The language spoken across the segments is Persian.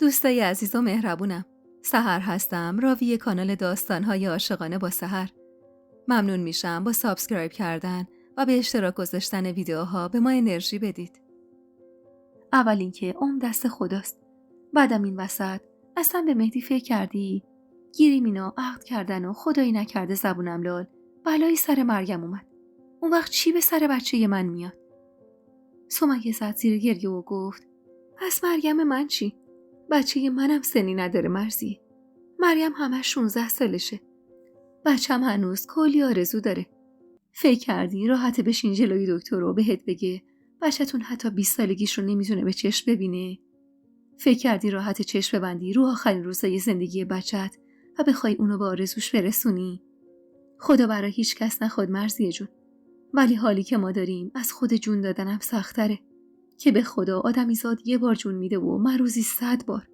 دوستای عزیز و مهربونم، سحر هستم، راوی کانال داستان‌های عاشقانه با سحر. ممنون میشم با سابسکرایب کردن و به اشتراک گذاشتن ویدیوها به ما انرژی بدید. اول اینکه دست خداست. بعدم این وسط اصلا به مهدی فکر کردی؟ گیریم اینا عقد کردن و خدایی نکرده زبونم لال بلایی سر مریم اومد. اون وقت چی به سر بچه من میاد؟ سمیه زد زیر گریه و گفت پس مریم من چی؟ بچه منم سنی نداره مرزی. مریم همش 16 سالشه. بچم هنوز کلی آرزو داره. فکر کردی راحت بشین جلوی دکتر رو بهت بگه بچه‌تون حتی 20 سالگیش رو نمیتونه به چشم ببینه؟ فکر کردی راحت چشم ببندی رو آخرین روزای زندگی بچت و بخوای اونو به آرزوش برسونی؟ خدا برای هیچ کس نخواد مرزیه جون. ولی حالی که ما داریم از خود جون دادنم سخت‌تره که به خدا آدمیزاد یه بار جون میده و من روزی 100 بار.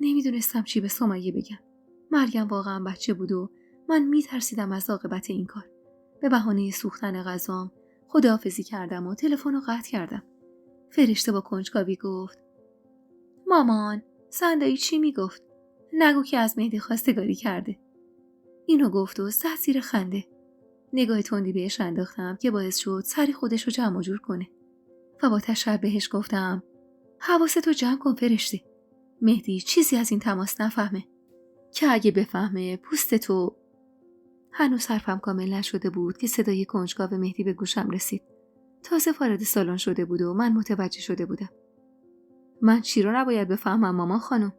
نمیدونستم چی به سمیه بگم. مریم واقعا بچه بود و من میترسیدم از عاقبت این کار. به بهانه سوختن غذام خداحافظی کردم و تلفن رو قطع کردم. فرشته با کنجکاوی گفت مامان، صندایی چی میگفت؟ نگو که از مهدی خواستگاری کرده. اینو گفت و زد زیر خنده. نگاه تندی بهش انداختم که باعث شد سری خودش رو جمع و جور کنه و با تشر بهش گفتم حواستو جمع کن فرشته. مهدی چیزی از این تماس نفهمه که اگه بفهمه پوستتو. هنوز حرفم کامل نشده بود که صدای کنجکاو مهدی به گوشم رسید. تازه وارد سالن شده بود و من متوجه شده بودم. من چی رو نباید بفهمم مامان خانم؟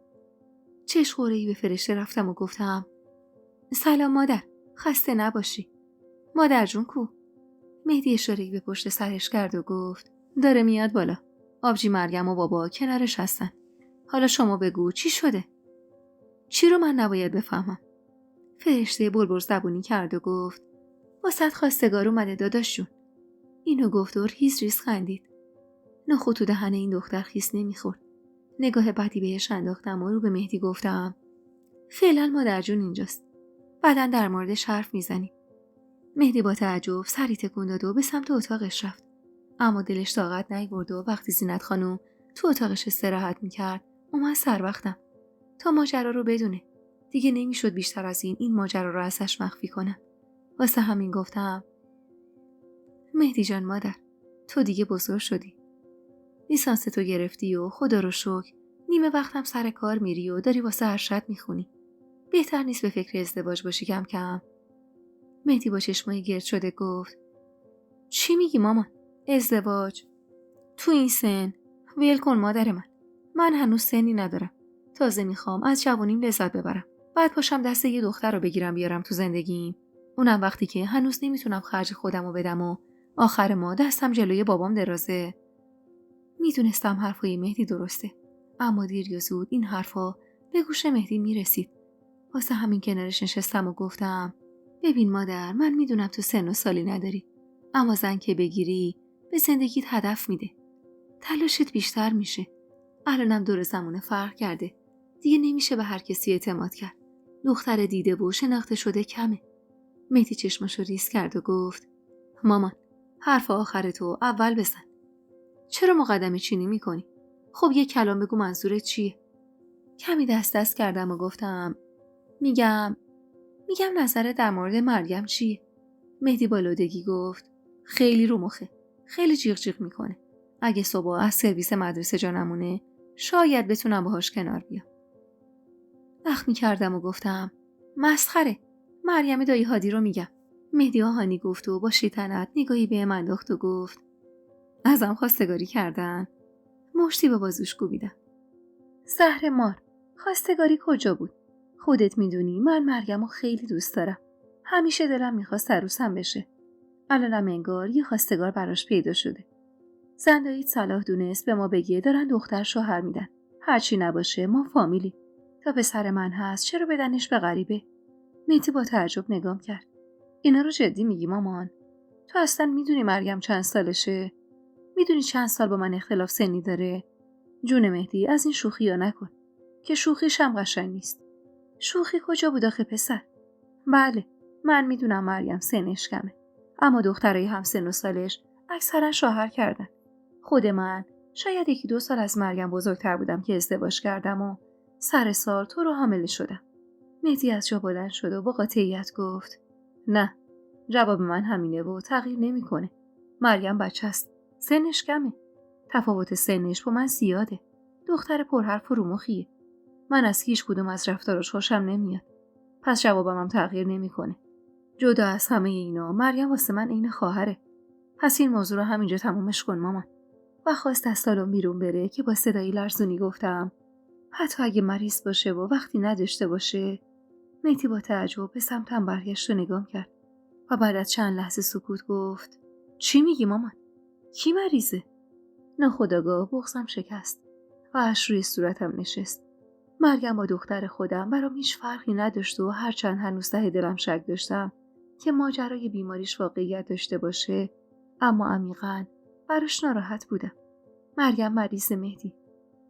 چشخوره‌ای به فرشته رفتم و گفتم سلام مادر، خسته نباشی. مادر جون کو؟ مهدی اشاره‌ای به پشت سرش کرد و گفت داره میاد بالا. آبجی مریم و بابا کنارش هستن. حالا شما بگو چی شده؟ چی رو من نباید بفهمم؟ فرشته بلبل زبونی کرد و گفت واسط خواستگار اومده داداش جون. اینو گفت و ریز خندید. نخود تو دهن این دختر خیس نمیخورد. نگاه بدی بهش انداختم و رو به مهدی گفتم فعلا مادر جون اینجاست. بعداً در موردش حرف میزنیم. مهدی با تعجب سری تکون داد و به سمت اتاقش رفت. اما دلش طاقت نیاورد و وقتی زینت خانم تو اتاقش استراحت میکرد اومد سر وقتم تا ماجرا رو بدونه. دیگه نمیشد بیشتر از این ماجرا رو ازش مخفی کنم. واسه همین گفتم مهدی جان مادر، تو دیگه بزرگ شدی. لیسانس تو گرفتی و خدا رو شکر نیمه وقتم سر کار میری و داری واسه ارشد میخونی. بهتر نیست به فکر ازدواج باشی کم کم؟ مهدی با چشمای گرد شده گفت چی میگی مامان؟ ازدواج؟ تو این سن؟ ویل کن مادر من هنوز سنی ندارم. تازه میخوام از جوانیم لذت ببرم. بعد پاشم دست یه دختر رو بگیرم بیارم تو زندگیم. اونم وقتی که هنوز نمیتونم خرج خودم رو بدم و آخر ما دستم جلوی بابام درازه. میدونستم حرفای مهدی درسته. اما دیر یا زود این حرفا به گوش مهدی میرسید. واسه همین کنارش نشستم و گفتم ببین مادر، من میدونم تو سن و سالی نداری. اما زن که بگیری به زندگیت هدف میده. تلاشت بیشتر میشه. الانم دور زمونه فرق کرده. دیگه نمیشه به هر کسی اعتماد کرد. دختر دیده و شناخته شده کمه. مهدی چشماشو ریز کرد و گفت مامان، حرف آخر تو اول بزن. چرا مقدمه چینی میکنی؟ خب یه کلام بگو منظورت چیه؟ کمی دست کردم و گفتم میگم نظرت در مورد مریم چیه؟ مهدی با لودگی گفت خیلی رو مخه. خیلی جیغ جیغ میکنه. اگه صبح از سرویس مدرسه جا نمونه شاید بتونم باهاش کنار بیام. اخمی کردم و گفتم مسخره. مریم دایی هادی رو میگم. مهدی آهانی گفت و با شیطنت نگاهی به من انداخت و گفت ازم خواستگاری کردن؟ مشتی به بازوش کوبیدم. زهر مار، خواستگاری کجا بود؟ خودت میدونی من مریم رو خیلی دوست دارم. همیشه دلم میخواست عروسم بشه. الانم انگار یه خواستگار براش پیدا شده. زنداییت صلاح دونست به ما بگه دارن دختر شوهر میدن. هرچی نباشه ما فامیلی. تا پسر من هست چرا بدنش به غریبه؟ مهدی با تعجب نگام کرد. اینا رو جدی میگی مامان؟ تو اصلا میدونی مریم چند سالشه؟ میدونی چند سال با من اختلاف سنی داره؟ جون مهدی از این شوخی ها نکن که شوخیش هم قشنگ نیست. شوخی کجا بود آخه پسر؟ بله، من میدونم مریم سنش کمه. اما دخترای هم سن و سالش اکثرا شوهر کردن. خود من شاید 1-2 سال از مریم بزرگتر بودم که ازدواج کردم و سر سال تو رو حامله شدم. مهدی از جا بلند شد و با قاطعیت گفت نه، جواب من همینه و تغییر نمیکنه. مریم بچه است. سنش کمه. تفاوت سنش با من زیاده. دختر پرحرف و رومخیه. من از هیچ کدوم از رفتاراش خوشم نمیاد. پس جوابم هم تغییر نمیکنه. جدا از همه اینا مریم واسه من عین خواهره. پس این موضوع رو همینجا تمومش کن مامان. و خواست از سالن بیرون بره که با صدای لرزونی گفتم حتی اگه مریض باشه و وقتی نداشته باشه. مهدی با تعجب به سمتم برگشت و نگام کرد و بعد از چند لحظه سکوت گفت چی میگی مامان؟ کی مریضه؟ ناخودآگاه بغضم شکست و اش روی صورتم نشست. مریم با دختر خودم برام هیچ فرقی نداشت و هرچند هنوز ته دلم شک داشتم که ماجرای بیماریش واقعیت داشته باشه، اما عمیقاً براش ناراحت بودم. مریم مریض مهدی.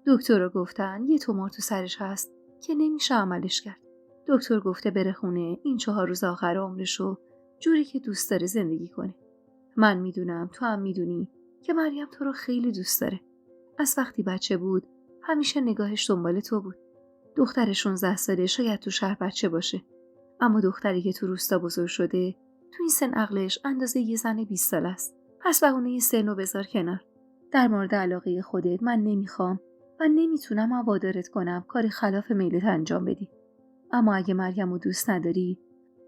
دکترها گفتن یه تومور تو سرش هست که نمیشه عملش کرد. دکتر گفته بره خونه این 4 روز آخر عمرشو جوری که دوست داره زندگی کنه. من میدونم تو هم میدونی که مریم تو رو خیلی دوست داره. از وقتی بچه بود همیشه نگاهش دنبال تو بود. دختر 16 ساله شاید تو شهر بچه باشه، اما دختری که تو روستا بزرگ شده تو این سن عقلش اندازه یه زن 20 ساله است. پس بهونه سنو بذار کنار. در مورد علاقه خودت من نمیخوام و نمیتونم وادارت کنم کاری خلاف میلت انجام بدی. اما اگه مریم رو دوست نداری،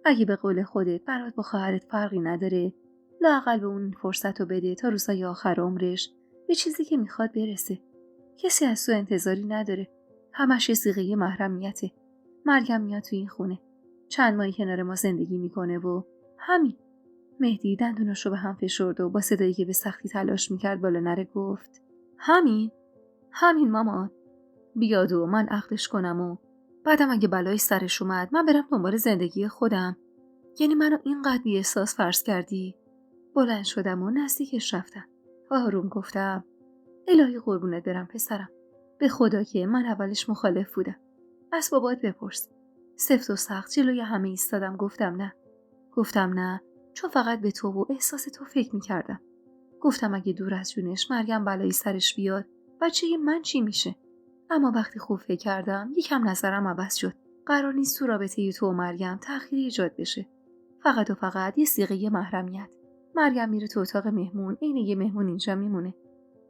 اگه به قول خودت برات با خواهرت فرقی نداره، لااقل به اون فرصت رو بده تا روزای آخر عمرش به چیزی که میخواد برسه. کسی از تو انتظاری نداره. همش صیغه محرمیته. مریم میاد تو این خونه. چند ماهی کنار ما زندگی میکنه و همین. مهدی دندوناشو به هم فشرد و با صدایی که به سختی تلاش میکرد بالا نره گفت همین مامان. بیاد و من عقدش کنم و بعدم اگه بلایی سرش اومد من برم دنبال زندگی خودم. یعنی منو اینقدر بی احساس فرض کردی؟ بلند شدم و نزدیکش رفتم و آروم گفتم الهی قربونت برم پسرم. به خدا که من اولش مخالف بودم. از بابات بپرس. سفت و سخت جلوی همه ایستادم گفتم نه چون فقط به تو و احساس تو فکر میکردم. گفتم اگه دور از جونش مریم بلایی سرش بیاد بچه من چی میشه؟ اما وقتی خوب فکر کردم یکم نظرم عوض شد. قرار نیست تو رابطه تو و مریم تأخیری ایجاد بشه. فقط و فقط یه صیغه محرمیت. مریم میره تو اتاق مهمون، عین یه مهمون اینجا میمونه.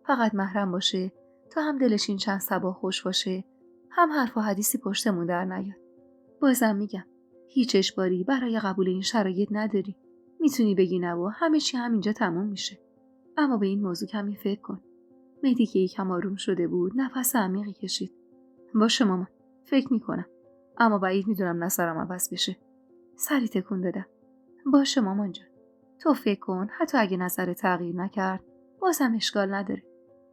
فقط محرم باشه تا هم دلش این چند صباح خوش باشه، هم حرف و حدیثی پشتمون در نیاد. بازم میگم هیچ اجباری برای قبول این شرایط نداری. میتونی بگی نه و همه چی همینجا تموم میشه. اما به این موضوع کمی فکر کن. مهدی که یکم آروم شده بود نفس عمیقی کشید. باشه مامان، فکر میکنم. اما بعید میدونم نظرم عوض بشه. سری تکون دادم. باشه مامان جان. تو فکر کن، حتی اگه نظر تغییر نکرد بازم اشکال نداره.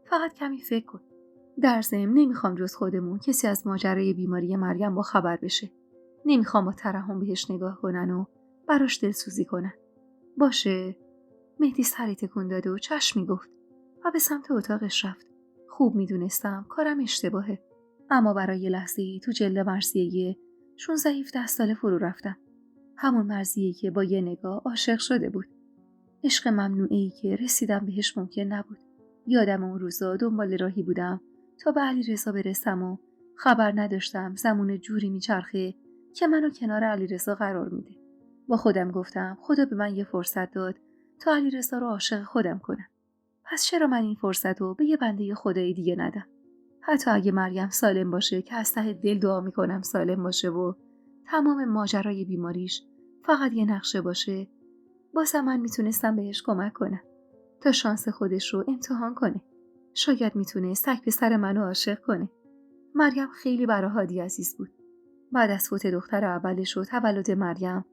فقط کمی فکر کن. در ضمن نمیخوام جز خودمون کسی از ماجرای بیماری مریم با خبر بشه. نمیخوام با ترحم بهش نگاه کنن و براش دلسوزی کنن. باشه؟ مهدی سری تکون داده و چشمی گفت و به سمت اتاقش رفت. خوب میدونستم کارم اشتباهه، اما برای لحظه‌ای تو جلد مرضیه 16-17 ساله فرو رفتم. همون مرضیه‌ای که با یه نگاه عاشق شده بود. عشق ممنوعه‌ای که رسیدم بهش ممکن نبود. یادم اون روزا دنبال راهی بودم تا به علیرضا برسم و خبر نداشتم زمون جوری میچرخه که منو کنار علیرضا قرار میده. با خودم گفتم خدا به من یه فرصت داد تا علیرضا رو عاشق خودم کنم. پس چرا من این فرصت رو به یه بنده خدای دیگه ندم؟ حتی اگه مریم سالم باشه که از ته دل دعا میکنم سالم باشه و تمام ماجرای بیماریش فقط یه نقشه باشه، بازم من میتونستم بهش کمک کنم تا شانس خودش رو امتحان کنه. شاید میتونه سگ پسر منو عاشق کنه. مریم خیلی برا هادی عزیز بود. بعد از فوت دختر اولش و تولد مریم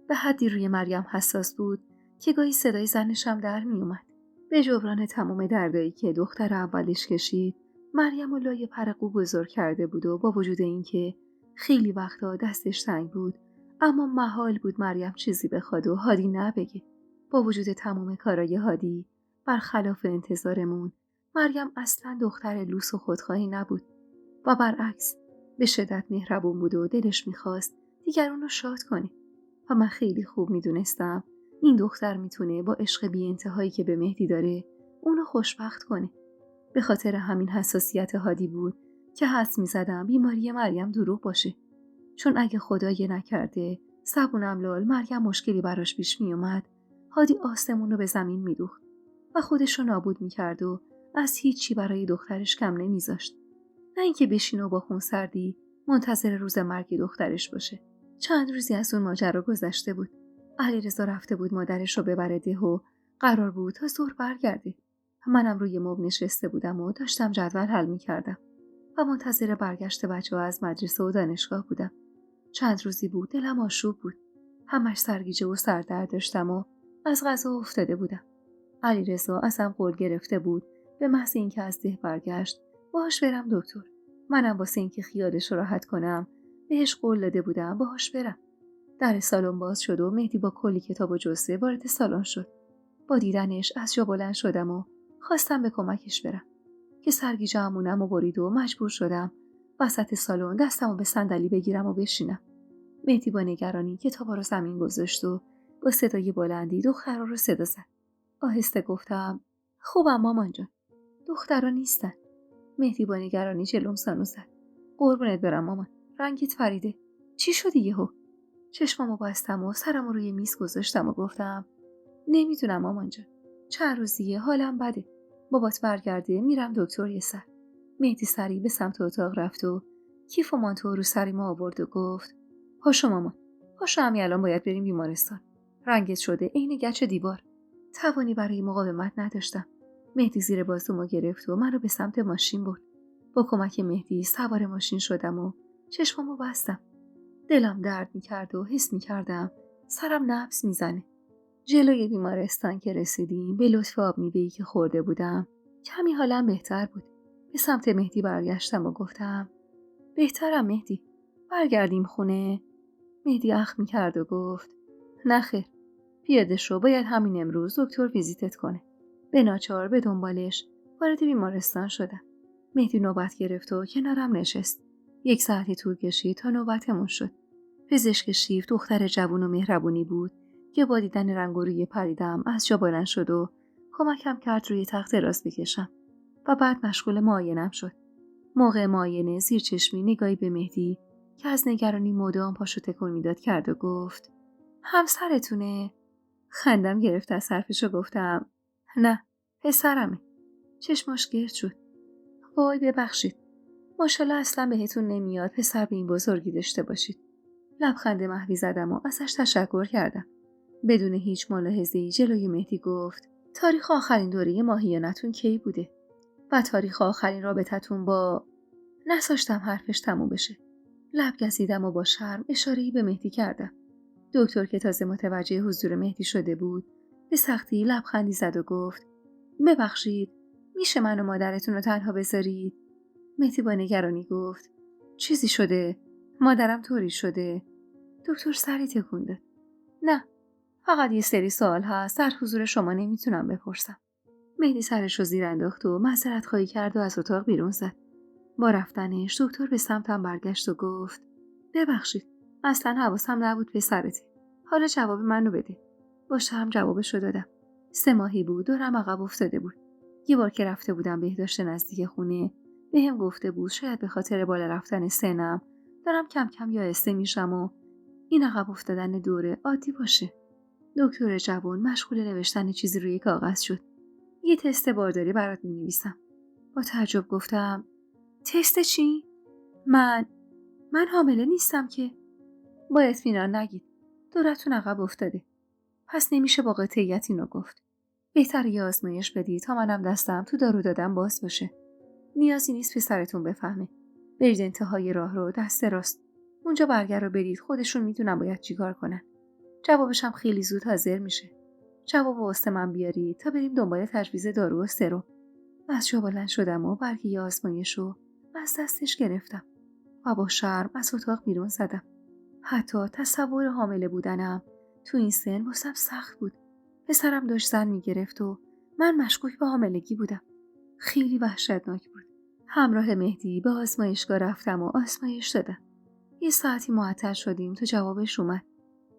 به حدی روی مریم حساس بود که گاهی صدای زنشم در میومد. به جبران تمام دردایی که دختر اولش کشید، مریم و لای پرقو بزرگ کرده بود و با وجود اینکه خیلی وقتا دستش تنگ بود، اما محال بود مریم چیزی بخواد و هادی نبگه. با وجود تمام کارای هادی، برخلاف انتظارمون، مریم اصلا دختر لوس و خودخواهی نبود و برعکس به شدت مهربون بود و دلش میخواست دیگران رو شاد کنه. و من خیلی خوب میدونستم این دختر میتونه با عشق بی انتهایی که به مهدی داره اونو خوشبخت کنه. به خاطر همین حساسیت هادی بود که حدس می‌زدم بیماری مریم دروغ باشه. چون اگه خدای نکرده صبونم لال مریم مشکلی براش پیش میومد، هادی آسمون رو به زمین میدوخت و خودش رو نابود میکرد و از هیچی برای دخترش کم نمیذاشت. نه اینکه بشینه و با خونسردی منتظر روز مرگ دخترش باشه. چند روزی از اون ماجرا گذشته بود. علیرضا رفته بود مادرش رو ببره ده و قرار بود تا ظهر برگرده. منم روی مبل نشسته بودم و داشتم جدول حل میکردم و منتظر برگشت بچه‌ها از مدرسه و دانشگاه بودم. چند روزی بود دلم آشوب بود. همش سرگیجه و سردرد داشتم و از غذا افتاده بودم. علیرضا ازم قول گرفته بود به محض اینکه از ده برگشت باهاش برم دکتر. منم واسه اینکه خیالش رو راحت کنم بهش قول داده بودم باهاش برم. در سالن باز شد و مهدی با کلی کتاب و جزوه وارد سالن شد. با دیدنش از جا بلند شدم و خواستم به کمکش برم که سرگیجه‌مونم و برید و مجبور شدم وسط سالن دستمو به صندلی بگیرم و بشینم. مهدی با نگرانی کتابا رو زمین گذاشت و با صدای بلندی دخترا رو صدا زد. آهسته گفتم خوبم مامان جان. دخترا نیستن. مهدی با نگرانی جلوم سانو زد. قربونت برم مامان. رنگت پریده. چی شدی یهو؟ چشمامو بستم و سرمو روی میز گذاشتم و گفتم نمیدونم مامان جان. چند روزیه حالم بده. بابات برگرده میرم دکتر یه سر. مهدی سریع به سمت اتاق رفت و کیف و مانتو رو سری ما آورد و گفت پاشو مامان. پاشو همین الان باید بریم بیمارستان. رنگت شده عین گچ دیوار. توانی برای مقاومت نداشتم. مهدی زیر بازومو گرفت و من رو به سمت ماشین برد. با کمک مهدی سوار ماشین شدم و چشمامو بستم. دلم درد میکرد و حس میکردم سرم نبض میزنه. جلوی بیمارستان که رسیدیم به لطف آب میوه‌ای که خورده بودم کمی حالم بهتر بود. به سمت مهدی برگشتم و گفتم بهترم مهدی. برگردیم خونه. مهدی اخم میکرد و گفت نه خیر. پیاده شو باید همین امروز دکتر ویزیتت کنه. به ناچار به دنبالش وارد بیمارستان شدم. مهدی نوبت گرفت و کنارم نشست. 1 ساعتی طول کشید تا نوبتمون شد. پزشک شیف دختر جوون و مهربونی بود که با دیدن رنگ و روی پریدم از جا بلند شد و کمکم کرد روی تخت دراز بکشم و بعد مشغول معاینم شد. موقع معاینه زیر چشمی نگاهی به مهدی که از نگرانی مدام پاشو تکون میداد کرد و گفت همسرتونه؟ خندم گرفت از حرفشو گفتم نه پسرمه. چشماش گرد شد. وای ببخشید. ماشاءالله اصلا بهتون نمیاد پسر به این بزرگی داشته باشید. لبخند محوی زدم و ازش تشکر کردم. بدون هیچ ملاحظه‌ای جلوی مهدی گفت تاریخ آخرین دوره ماهیانتون کی بوده؟ و تاریخ آخرین رابطتون با نذاشتم حرفش تموم بشه. لب گزیدم و با شرم اشاره‌ای به مهدی کردم. دکتر که تازه متوجه حضور مهدی شده بود به سختی لبخندی زد و گفت ببخشید میشه من و مادرتون رو تنها بذارید؟ مهدی با نگرانی گفت چیزی شده؟ مادرم طوری شده؟ دکتر سری تکون داد. نه فقط یه سری سوال هست در حضور شما نمیتونم بپرسم. مهدی سرش رو زیر انداخت و معذرت خواهی کرد و از اتاق بیرون زد. با رفتنش دکتر به سمتم برگشت و گفت ببخشید اصلا حواسم نبود پسرته. حالا جواب منو بده. با شرم جوابشو دادم. 3 ماهی بود دورم عقب افتاده بود. یه بار که رفته بودم بهداشت نزدیک خونه بهم گفته بود شاید به خاطر بالا رفتن سنم دارم کم کم یائسه میشم و این عقب افتادن دوره عادی باشه. دکتر جوان مشغول نوشتن چیزی روی کاغذ شد. یه تست بارداری برات می‌نویسم. با تعجب گفتم تست چی؟ من حامله نیستم که. با اطمینان نگید. دورتون عقب افتاده. پس نمیشه با قطعیت اینو گفت. بهتره یه آزمایش بدید تا منم دستم تو دارو دادن باز باشه. نیازی نیست پسرتون بفهمه. برید انتهای راه رو دست راست. اونجا برگر رو برید خودشون میدونن باید چیکار کنن. جوابش هم خیلی زود حاضر میشه. جواب واسه من بیارید تا بریم دنبال تجویز دارو و سرم. از جا بلند شدم و برگه آزمایش رو از دستش گرفتم و با شرم از اتاق بیرون زدم. حتی تصور حامله بودنم تو این سن واسم سخت بود. پسرم داشت زن میگرفت و من مشکوک به حاملگی بودم. خیلی وحشتناک بود. همراه مهدی به آزمایشگاه رفتم و آزمایش دادم. 1 ساعتی معطل شدیم تا جوابش اومد.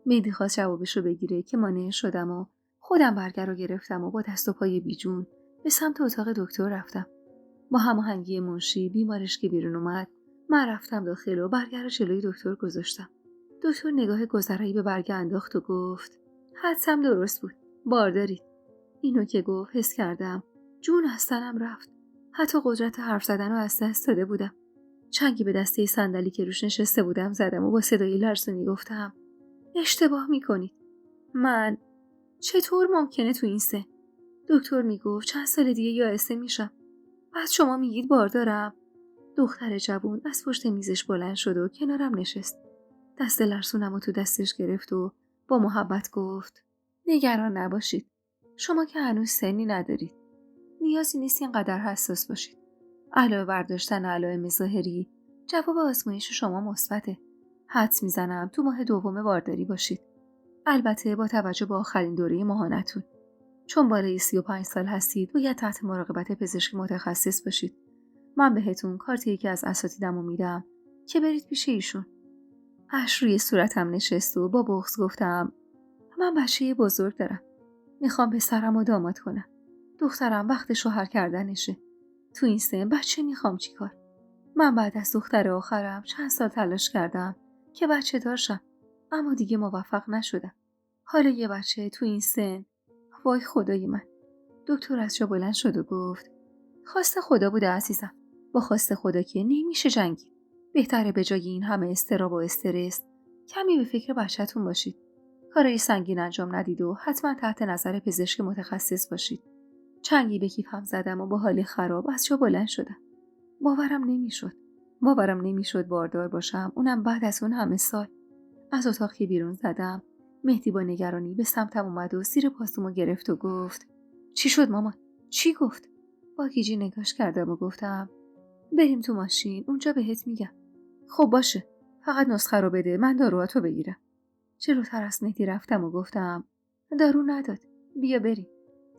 مهدی خواست جوابش رو بگیره که مانع شدم و خودم برگر رو گرفتم و با دست و پای بیجون به سمت اتاق دکتر رفتم. با هماهنگی منشی بیمارش که بیرون اومد، من رفتم داخل و برگه رو جلوی دکتر گذاشتم. دکتر نگاه گذرایی به برگه انداخت و گفت حدسم درست بود. باردارید. اینو که گفت حس کردم جون از تنم رفت. حتی قدرت حرف زدن رو از دست داده بودم. چنگی به دسته صندلی که روش نشسته بودم زدم و با صدای لرزونی گفتم اشتباه میکنید. من چطور ممکنه تو این سن؟ دکتر میگفت چند سال دیگه یائسه میشم. بعد شما میگید باردارم؟ دختر جوون از پشت میزش بلند شد و کنارم نشست. دست لرزونم رو تو دستش گرفت و با محبت گفت نگران نباشید. شما که هنوز سنی ندارید. نیازی نیست اینقدر حساس باشید. علاوه برداشتن علائم ظاهری، جواب آزمایش شما مثبته. حدس میزنم تو ماه دوم بارداری باشید. البته با توجه به آخرین دوره ماهانتون. چون بالای 35 سال هستید باید تحت مراقبت پزشک متخصص باشید. من بهتون کارت یکی از اساتیدمو میدم که برید پیش ایشون. اش روی صورتم نشست و با بغض گفتم من بچه بزرگ دارم. میخوام پسرم و داماد کنم. دخترم وقت شوهر کردنشه. تو این سن بچه میخوام چیکار؟ من بعد از دختر آخرم چند سال تلاش کردم که بچه دارشم، اما دیگه موفق نشدم. حالا یه بچه تو این سن، وای خدای من. دکتر از جا بلند شد و گفت خواست خدا بوده عزیزم. با خواست خدا که نمیشه جنگید. بهتره به جای این همه اضطراب و استرس کمی به فکر بچه‌تون باشید. کارای سنگین انجام ندید و حتما تحت نظر پزشک متخصص باشید. چنگی به کیفم زدم و با حال خراب از جا بلند شدم. باورم نمیشد باردار باشم، اونم بعد از اون همه سال. از اتاق که بیرون زدم، مهدی با نگرانی به سمتم اومد و زیر پاستومو گرفت و گفت چی شد مامان؟ چی گفت؟ با گیجی نگاش کردم و گفتم بریم تو ماشین، اونجا بهت میگم. خب باشه، فقط نسخه رو بده، من داروهاتو بگیرم. جلوتر از مهدی رفتم و گفتم دارو نداد، بیا بریم.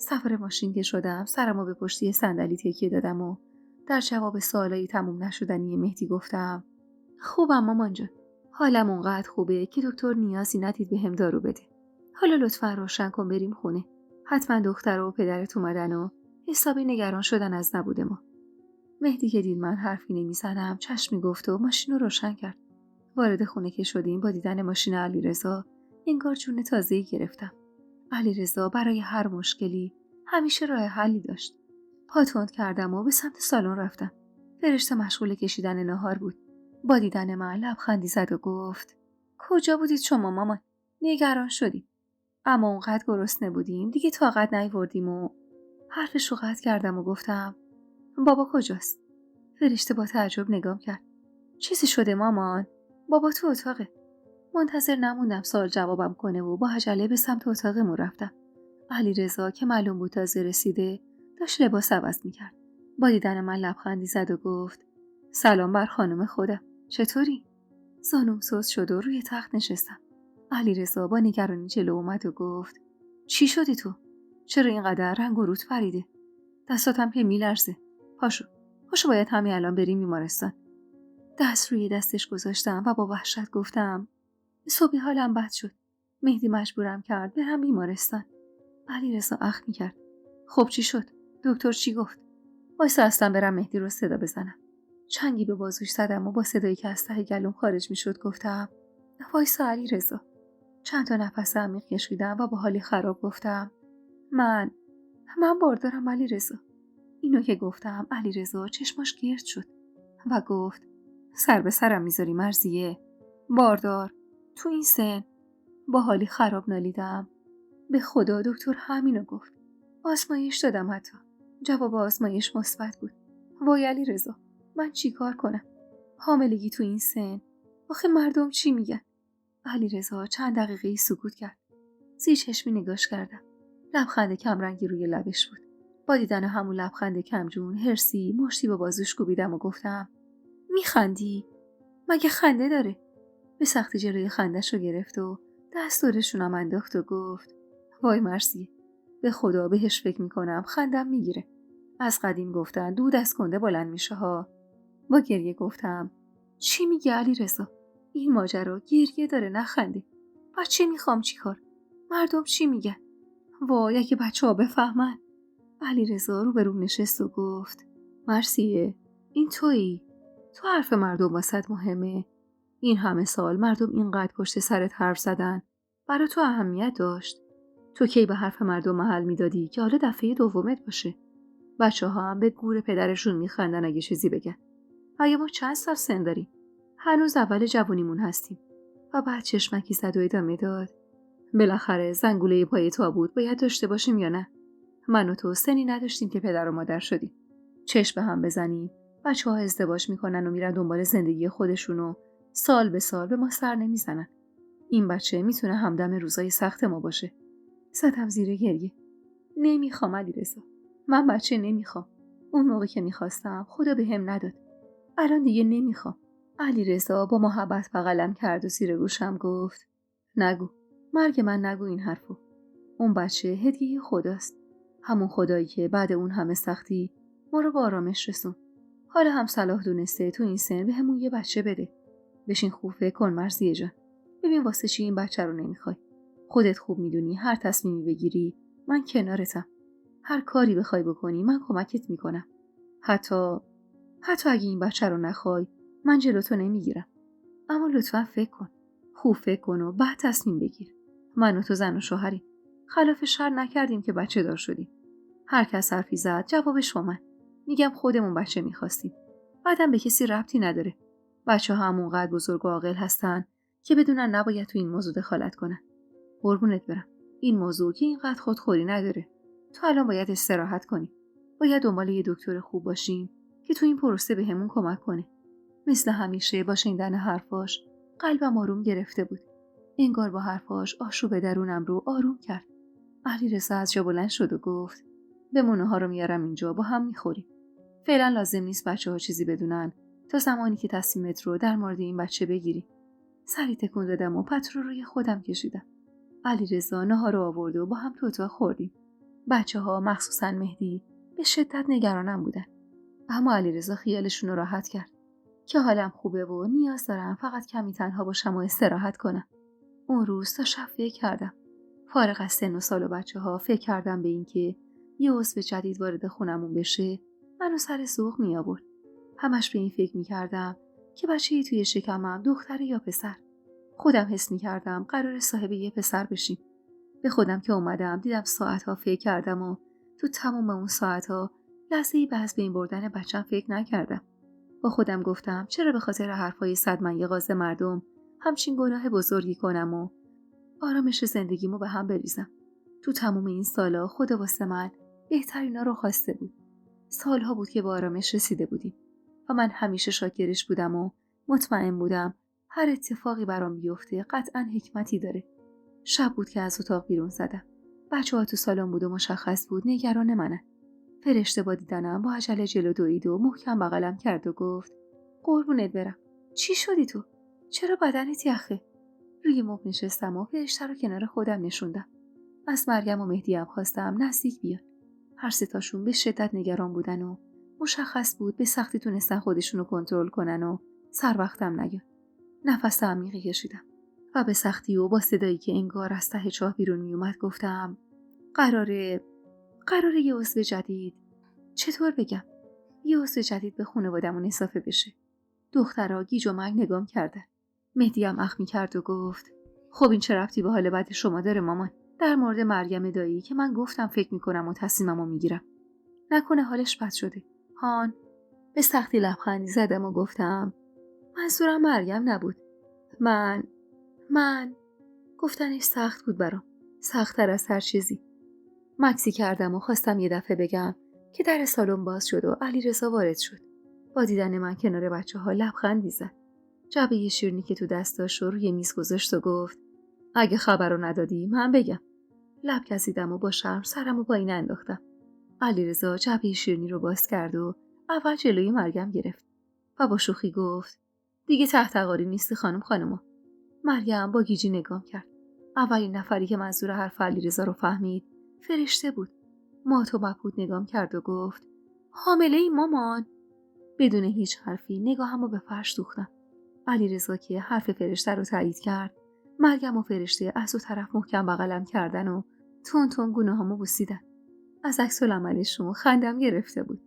سوار ماشین که شدم، سرمو به پشتی صندلی تکیه دادم و در جواب سوالای تموم نشدنی مهدی گفتم خوبم مامان جان. حالم اونقدر خوبه که دکتر نیازی ندید بهم دارو بده. حالا لطفا روشن کن بریم خونه. حتما دختر و پدرت اومدن و حسابی نگران شدن از نبود ما. مهدی که دید من حرفی نمیزنم چشمی گفت و ماشین رو روشن کرد. وارد خونه که شدیم با دیدن ماشین علیرضا انگار جون تازه‌ای گرفتم. علیرضا برای هر مشکلی همیشه راه حلی داشت. پا تند کردم و به سمت سالن رفتم. فرشته مشغول کشیدن ناهار بود. با دیدن من لبخندی زد و گفت کجا بودید شما مامان؟ نگران شدیم. اما اونقدر گرسنه بودیم دیگه طاقت نیاوردیم و حرفش رو قطع کردم و گفتم بابا کجاست؟ فرشته با تعجب نگام کرد. چیزی شده مامان؟ بابا تو اتاقه. منتظر نموندم سوال جوابم کنه و با عجله به سمت اتاقمون رفتم. علیرضا که معلوم بود تازه رسیده داشت لباس عوض میکرد. با دیدن من لبخندی زد و گفت سلام بر خانم خودم. چطوری؟ زانوم سوز شد و روی تخت نشستم. علیرضا با نگرانی جلو اومد و گفت چی شدی تو؟ چرا اینقدر رنگ و روت پریده؟ دستاتم که میلرزه. پاشو باید همین الان بریم بیمارستان. دست روی دستش گذاشتم و با وحشت گفتم صبح حالم بد شد. مهدی مجبورم کرد برم بیمارستان. علیرضا اخم می‌کرد. خب چی شد؟ دکتر چی گفت؟ وایسا اصلا برم مهدی رو صدا بزنم. چنگی به بازوش زدم و با صدایی که از ته گلوم خارج میشد گفتم وایسا علیرضا. چند تا نفس عمیق کشیدم و با حالی خراب گفتم من باردارم علیرضا. اینو که گفتم علیرضا چشماش گرد شد و گفت سر به سرم میذاری مرضیه؟ باردار؟ تو این سن؟ با حالی خراب نالیدم به خدا دکتر همینو گفت. آزمایش دادم حتی. جواب آزمایش مثبت بود. وای علیرضا من چی کار کنم؟ حاملگی تو این سن؟ آخه مردم چی میگن؟ علیرضا چند دقیقه سکوت کرد. زیر چشمی نگاش کردم. لبخند کمرنگی روی لبش بود. با دیدن همون لبخند کمجون هرسی مشتی با بازوش کوبیدم و گفتم میخندی؟ مگه خنده داره؟ به سختی جلوی خندش رو گرفت و دست دورشونم انداخت و گفت وای مرسی، به خدا بهش فکر میکنم خندم میگیره. از قدیم گفتن دود از کنده بلند میشه ها. با گریه گفتم چی میگه علیرضا؟ این ماجرا گریه داره نه خنده. بچه میخوام چیکار؟ مردم چی میگن؟ وای اگه بچه ها بفهمن. علیرضا رو به روم نشست و گفت مرسیه، این تویی. تو حرف مردم واسط مهمه. این همه سال مردم اینقدر پشت سرت حرف زدن. برای تو اهمیت داشت. تو کی به حرف مردم محل میدادی که حالا دفعه دومت باشه؟ بچه‌ها هم به گور پدرشون میخندن اگه چیزی بگن. اگه ما چند سال سن داریم؟ هنوز اول جوونیمون هستیم. و بعد چشمکی زد و ادامه داد. بالاخره زنگوله پای تابوت باید داشته باشیم یا نه؟ من و تو سنی نداشتیم که پدر و مادر شدیم. چشم به هم بزنیم. بچه‌ها ازدواج میکنن و میرن دنبال زندگی خودشونو. سال به سال به ما سر نمیزنن. این بچه میتونه همدم روزای سخت ما باشه. زدم زیر گریه. نمیخوام علیرضا. من بچه نمیخوام. اون موقع که میخواستم خدا بهم نداد. الان دیگه نمیخوام. علیرضا با محبت بغلم کرد و زیر گوشم گفت نگو. مرگ من نگو این حرفو. اون بچه هدیه خداست. همون خدایی که بعد اون همه سختی ما رو به آرامش رسون. حالا هم صلاح دونسته تو این سن به همون یه بچه بده. بشین خوب فکر کن مرضیه جان. ببین واسه چی این بچه رو نمیخوای. خودت خوب میدونی هر تصمیمی بگیری من کنارتم. هر کاری بخوای بکنی من کمکت میکنم. حتی اگه این بچه رو نخوای من جلوتو نمیگیرم. اما لطفا فکر کن. خوب فکر کن و بعد تصمیم بگیر. من و تو زن و شوهریم. خلاف شرع نکردیم که بچه دار شدیم. هر کس حرفی زد جوابش با من. میگم خودمون بچه میخواستیم. بعدم به کسی ربطی نداره. بچه ها همونقدر بزرگ و عاقل هستن که بدونن نباید تو این موضوع دخالت کنن. قربونت برم. این موضوع که اینقدر خودخوری نداره. تو الان باید استراحت کنی. باید دنبال یه دکتر خوب باشیم که تو این پروسه بهمون کمک کنه. مثل همیشه با شنیدن حرفاش قلبم آروم گرفته بود. انگار با حرفاش آشوب درونم رو آروم کرد. علیرضا از جا بلند شد و گفت بمونه ها رو میارم اینجا با هم میخوریم. فعلا لازم نیست بچه‌ها چیزی بدونن تا زمانی که تصمیمت رو در مورد این بچه بگیری. سری تکون دادم و پتو رو روی خودم کشیدم. علیرضا ناهار رو آورد و با هم تو اتاق خوردیم. بچه‌ها مخصوصاً مهدی به شدت نگرانم بودن. اما علیرضا خیالشون رو راحت کرد که حالم خوبه و نیاز دارم فقط کمی تنها باشم و استراحت کنم. اون روز تا شب فکر کردم. فارغ از سن و سال و بچه‌ها فکر کردم به این که یه عضو جدید وارد خونمون بشه منو سر ذوق می آورد. همش به این فکر می‌کردم که بچه‌ای توی شکمم دختر یا پسر. خودم حس می‌کردم قرار صاحب یه پسر بشیم. به خودم که اومدم دیدم ساعت‌ها فکر کردم و تو تمام اون ساعت‌ها لحظه‌ای به از بین بردن بچه‌م فکر نکردم. با خودم گفتم چرا به خاطر حرفای صدمنیغاز مردم همچین گناه بزرگی کنم و آرامش زندگیمو به هم بریزم. تو تمام این سالا خدا واسه من بهترینا رو خواسته بود. سالها بود که به آرامش رسیده بودیم و من همیشه شاکرش بودم و مطمئن بودم هر اتفاقی برام بیفته قطعاً حکمتی داره. شب بود که از اتاق بیرون زدم. بچه‌ها تو سالن بود و مشخص بود نگران منن. فرشته با دیدنم با عجله جلو دوید و محکم بغلم کرد و گفت قربونت برم. چی شدی تو؟ چرا بدنت یخه؟ روی مبل نشستم و فرشته رو کنار خودم نشوندم. از مریم و مهدی هم خواستم نزدیک بیان. هر سه تاشون به شدت نگران بودن و مشخص بود به سختی تونستن خودشونو کنترل کنن و سر وقتم نیان. نفس عمیقی کشیدم و به سختی و با صدایی که انگار از ته چاه بیرون می اومد گفتم قراره یه عضو جدید، چطور بگم، یه عضو جدید به خانواده‌مون اضافه بشه. دخترها گیج و مرگ نگام کردن. مهدی هم اخمی کرد و گفت خب این چه ربطی به حال بد شما داره مامان؟ در مورد مریم دایی که من گفتم فکر میکنم و تصمیممو میگیرم. نکنه حالش بد شده. هان. به سختی لبخندی زدم و گفتم منظورم مریم نبود. من گفتنش سخت بود برام. سخت‌تر از هر چیزی. مکسی کردم و خواستم یه دفعه بگم که در سالن باز شد و علیرضا وارد شد. با دیدن من کنار بچه‌ها لبخندی زد. جعبه شیرینی که تو دستاش رو روی میز گذاشت و گفت اگه خبر رو ندادی من بگم. لب کشیدم و با شرم سرمو پایین انداختم. علیرضا جعبه شیرینی رو باز کرد و اول جلوی مریم گرفت و با شوخی گفت دیگه تحتقاری نیستی خانم. مریم با گیجی نگام کرد. اولین نفری که منظور حرف علیرضا رو فهمید فرشته بود. مات و مبهوت نگام کرد و گفت حامله ای مامان؟ بدون هیچ حرفی نگاهمو به فرش دوختم. علیرضا که حرف فرشته رو تایید کرد، مریم و فرشته از دو طرف محکم بغلم کردن و تون تون گونه‌هامو بوسیدن. از عکس‌العملشون خندم گرفته بود.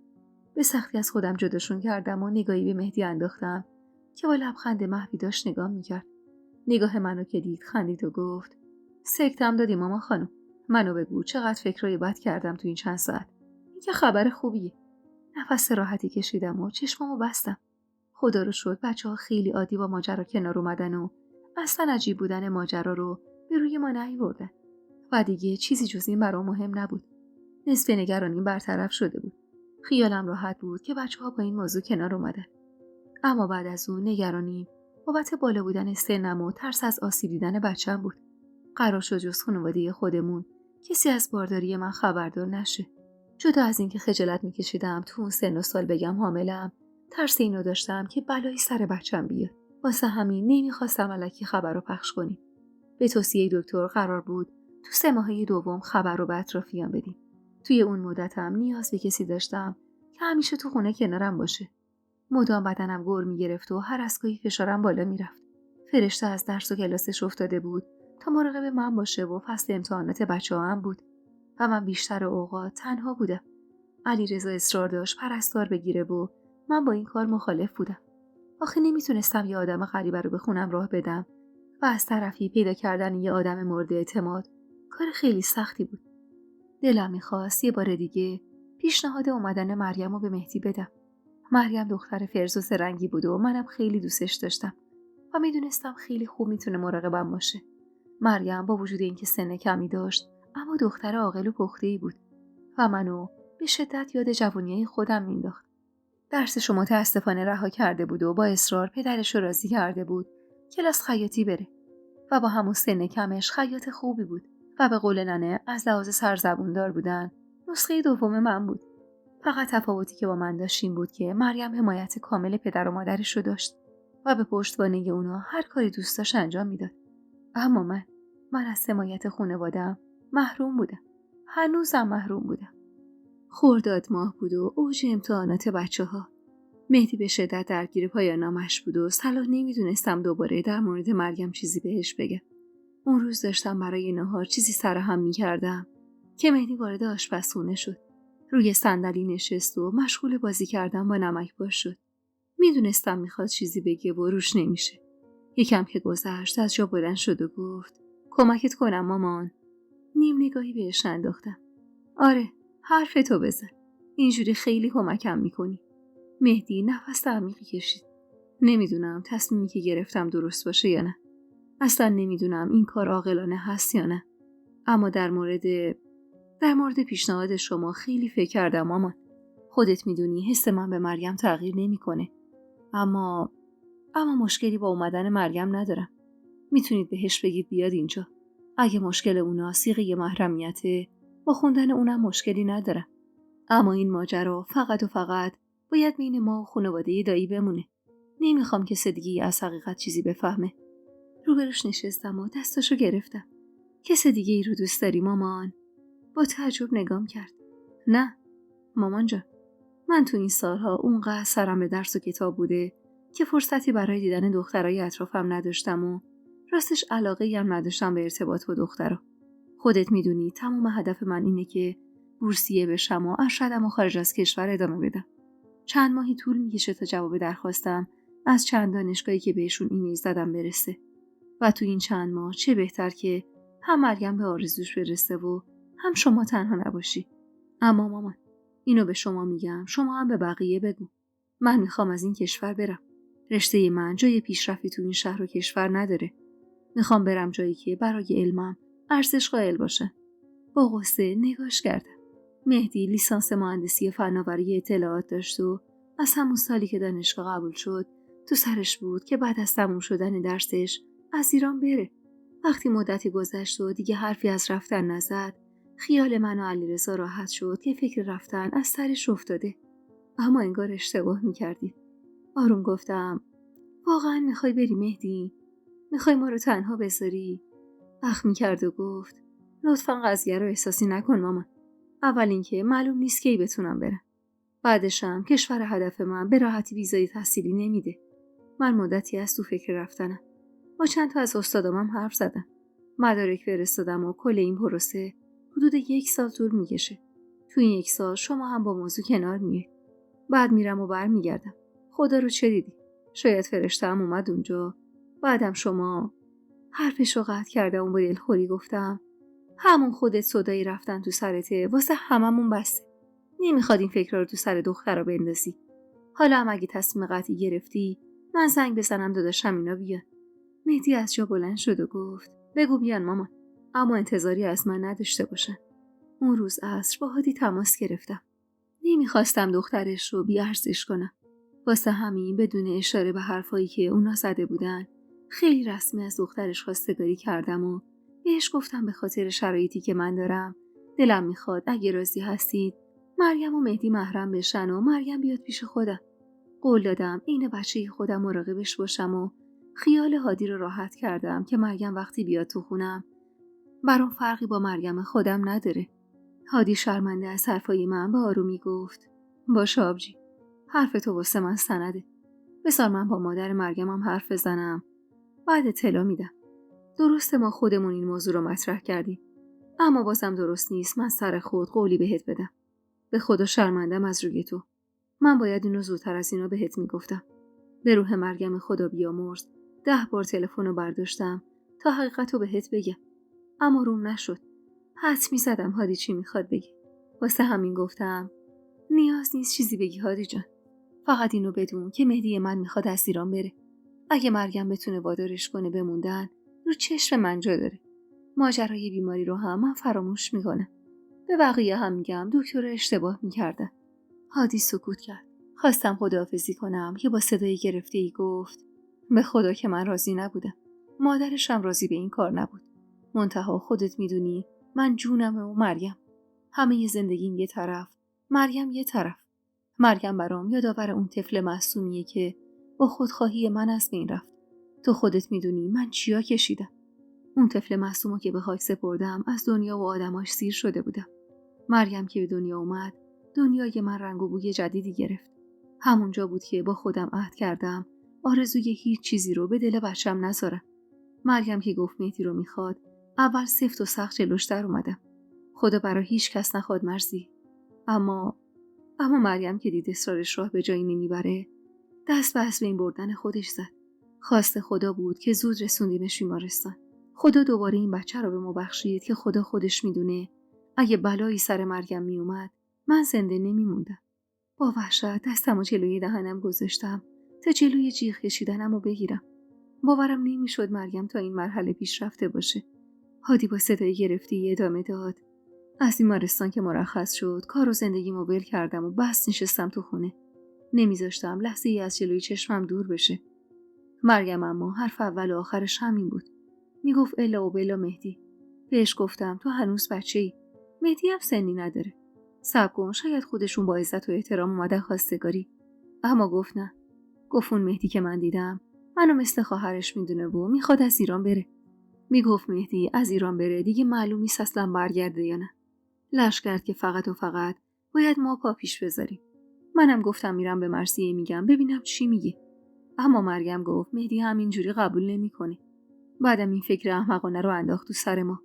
به سختی از خودم جداشون کردم و نگاهی به مهدی انداختم که با لبخند محوی داشت نگاه میکرد. نگاه منو که دید خندید و گفت: سکتم دادی مامان خانم. منو بگو چقدر فکرای بد کردم تو این چند ساعت. این که خبر خوبیه. نفس راحتی کشیدم و چشمامو بستم. خدا رو شکر بچه‌ها خیلی عادی با ماجرا کنار اومدن و اصلا عجیب بودن ماجرا رو به روی ما نیاوردن. و دیگه چیزی جز این برام مهم نبود. نصف نگرانیم برطرف شده بود. خیالم راحت بود که بچه‌ها با این موضوع کنار اومدن. اما بعد از اون نگرانیم بابت بالا بودن سنم و ترس از آسیب دیدن بچه‌م بود. قرار شد جز خانواده خودمون کسی از بارداری من خبردار نشه. جدا از اینکه خجالت میکشیدم تو اون سن و سال بگم حاملم، ترس اینو داشتم که بلایی سر بچه‌م بیاد. واسه همین نمیخواستم الکی خبر رو پخش کنیم. به توصیه دکتر قرار بود تو 3 ماهه دوم خبر رو به اطرافیان بدیم. توی اون مدتم نیاز به کسی داشتم که همیشه تو خونه کنارم باشه. مدام بدنم گور میگرفت و هر از گاهی فشارم بالا میرفت. فرشته از درس و کلاسش افتاده بود تا مراقب من باشه و فصل امتحانات بچه‌هام بود و من بیشتر اوقات تنها بودم. علیرضا اصرار داشت پرستار بگیره و من با این کار مخالف بودم. آخه نمیتونستم یه آدم غریبه رو به خونم راه بدم و از طرفی پیدا کردن یه آدم مورد اعتماد کار خیلی سختی بود. دلم میخواست یه بار دیگه پیشنهاد اومدن مریم رو به مهدی بدم. مریم دختر فرز و زرنگی بود و منم خیلی دوستش داشتم و میدونستم خیلی خوب میتونه مراقبم باشه. مریم با وجود اینکه سن کمی داشت اما دختر عاقل و پخته‌ای بود و منو به شدت یاد جوونیای خودم مینداخت. درسشو متاسفانه رها کرده بود و با اصرار پدرش رو راضی کرده بود کلاس خیاطی بره و با همون سن کمش خیاط خوبی بود و به قول ننه از لحاظ سرزبوندار بودن نسخه دوم من بود. فقط تفاوتی که با من داشت این بود که مریم حمایت کامل پدر و مادرش رو داشت و به پشتوانه اونا هر کاری دوست داشت انجام میداد. اما من از حمایت خانواده‌ام محروم بودم. هنوزم محروم بودم. خرداد ماه بود و اوج امتحانات بچه‌ها. مهدی به شدت درگیر پایان‌نامه‌اش بود و صلاح نمیدونستم دوباره در مورد مریم چیزی بهش بگم. اون روز داشتم برای نهار چیزی سرهم می‌کردم که مهدی وارد آشپزخونه شد. روی صندلی نشست و مشغول بازی کردن با نمک باش شد. میدونستم میخواد چیزی بگه و روش نمیشه. یکم که گذشت از جا بلند شد و گفت: کمکت کنم مامان. نیم نگاهی بهش انداختم. آره، حرفتو بزن. اینجوری خیلی کمکم میکنی. مهدی نفس عمیقی کشید. نمیدونم تصمیمی که گرفتم درست باشه یا نه. اصلا نمیدونم این کار عاقلانه هست یا نه. اما در مورد پیشنهاد شما خیلی فکر کردم مامان. خودت میدونی حس من به مریم تغییر نمیکنه. اما مشکلی با اومدن مریم ندارم. میتونید بهش بگید بیاد اینجا. اگه مشکل اونا صیغه محرمیته، با خوندن اونم مشکلی ندارم. اما این ماجرا فقط و فقط باید بین ما و خانواده دایی بمونه. نمیخوام کسی دیگه از حقیقت چیزی بفهمه. روبروش نشستم و دستاشو گرفتم. کسی دیگه ای رو دوست داری مامان؟ با تعجب نگام کرد. نه مامان جان، من تو این سالها اونقدر سرم به درس و کتاب بوده که فرصتی برای دیدن دخترای اطرافم نداشتم و راستش علاقه‌ای هم نداشتم به ارتباط با دخترا. خودت میدونی تمام هدف من اینه که بورسیه بشم و ارشدم و خارج از کشور ادامه بدم. چند ماهی طول میکشه تا جواب درخواستم از چند دانشگاهی که بهشون ایمیل زدم برسه. و تو این چند ماه چه بهتر که هم مریم به آرزوش برسه و هم شما تنها نباشی. اما مامان، اینو به شما میگم، شما هم به بقیه بگو. من میخوام از این کشور برم. رشته من جای پیشرفتی تو این شهر و کشور نداره. میخوام برم جایی که برای علمم ارزش قائل باشه. با غصه نگاش کردم. مهدی لیسانس مهندسی فناوری اطلاعات داشت و از همون سالی که دانشگاه قبول شد تو سرش بود که بعد از تموم شدن درسش از ایران بره. وقتی مدتی گذشت و دیگه حرفی از رفتن نزد، خیال من و علیرضا راحت شد که فکر رفتن از سرش افتاده. اما انگار اشتباه میکردیم. آروم گفتم: واقعا میخوای بری مهدی؟ میخوای ما رو تنها بذاری؟ اخ میکرد و گفت: لطفاً قضیه رو احساسی نکن مامان. اول اینکه معلوم نیست کی بتونم برم. بعدشم کشور هدف من به راحتی ویزای تحصیلی نمیده. من مدتی از تو فکر رفتنم. با چند تا از استادامم حرف زدم. مدارک فرستادم و کل این پروسه حدود 1 سال طول میکشه. تو این 1 سال شما هم با موضوع کنار میایید. بعد میرم و برمیگردم. خدا رو چه دیدی؟ شاید فرشته‌ام اومد اونجا. بعدم شما. حرفش رو قطع کردم و با دلخوری گفتم همون خودت صدایی رفتن تو سرته، واسه هممون بسه. نمیخواد این فکرها رو تو سر دخترا بندازی. حالا هم اگه تصمیم قطعی گرفتی، من زنگ بزنم داداشم اینا بیان. مهدی از جا بلند شد و گفت بگو بیان مامان، اما انتظاری از من نداشته باشن. اون روز عصر با هادی تماس گرفتم. نمیخواستم دخترش رو بی‌ارزش کنم. واسه همین بدون اشاره به حرفایی که اونا زده بودن، خیلی رسمی از دخترش خواستگاری کردم و بهش گفتم به خاطر شرایطی که من دارم دلم میخواد اگه راضی هستید مریم و مهدی محرم بشن و مریم بیاد پیش خودم. قول دادم عین بچه خودم مراقبش باشم و خیال هادی رو راحت کردم که مریم وقتی بیاد تو خونم برام فرقی با مریم خودم نداره. هادی شرمنده از حرفای من به آرومی گفت باشه آبجی، حرف تو واسه من سنده. بذار من با مادر مرگمم حرف بزنم، بعد اطلاع میدم. درسته ما خودمون این موضوع رو مطرح کردیم، اما بازم درست نیست من سر خود قولی بهت بدم. به خدا شرمندم از روی تو. من باید اینو زودتر از اینا بهت میگفتم. به روح مرگم خدا بیامرز 10 بار تلفن رو برداشتم تا حقیقت رو بهت بگم، اما روم نشد. حدس میزدم هادی چی میخواد بگه. واسه همین گفتم نیاز نیست چیزی بگی هادی جان. فقط اینو بدون که مهدی من میخواد از ایران بره. اگه مریم بتونه وادارش کنه بموندن، رو چشم من جا داره. ماجرای بیماری رو هم من فراموش میکنم. به بقیه هم میگم دکتر اشتباه میکردن. هادی سکوت کرد. خواستم خداحافظی کنم که با صدای گرفته‌ای گفت به خدا که من راضی نبودم. مادرشم راضی به این کار نبود. منتها خودت میدونی من جونم و مریم. همه زندگیم یه طرف، مریم یه طرف. مریم برام یادآور اون طفل معصومیه که با خودخواهی من از بین رفت. تو خودت میدونی من چیا کشیدم. اون طفل معصومو که به خاک سپردم از دنیا و آدماش سیر شده بودم. مریم که به دنیا اومد، دنیای من رنگ و بوی جدیدی گرفت. همونجا بود که با خودم عهد کردم آرزوی هیچ چیزی رو به دل بچم نذارم. مریم که گفت مهدی رو میخواد، اول سفت و سخت جلوش در اومدم. خدا برای هیچ کس نخواد مرزی. اما مریم که دید اصرارش راه به جایی نمیبره، دست به این بردن خودش زد. خواست خدا بود که زود رسوندیمش بیمارستان. خدا دوباره این بچه رو به ما بخشید که خدا خودش میدونه اگه بلایی سر مریم میومد من زنده نمیموندم. با وحشت دستمو جلوی دهنم گذاشتم تا جلوی جیغ کشیدنمو بگیرم. باورم نمیشد مریم تا این مرحله پیش رفته باشه. هادی با صدای گرفتی ادامه داد از بیمارستان که مرخص شد کار و زندگیمو ول کردم و بس نشستم تو خونه. نمیذاشتم لحظه ای از جلوی چشمم دور بشه. مریم اما حرف اول و آخرش همین بود. میگفت الا و بلا مهدی. بهش گفتم تو هنوز بچه‌ای. مهدی هم سنی نداره. صبر کن شاید خودشون با عزت و احترام اومدن خواستگاری. اما گفت نه. گفت اون مهدی که من دیدم منو مثل خواهرش میدونه و میخواد از ایران بره. میگفت مهدی از ایران بره دیگه معلوم نیست اصلا برگرده یا نه. لش کرد که فقط و فقط باید ما پا پیش بذاریم. منم گفتم میرم به مرثیه میگم ببینم چی میگه. اما مریم گفت مهدی همینجوری قبول نمیکنه. بعدم این فکر احمقانه رو انداخت تو سر ما.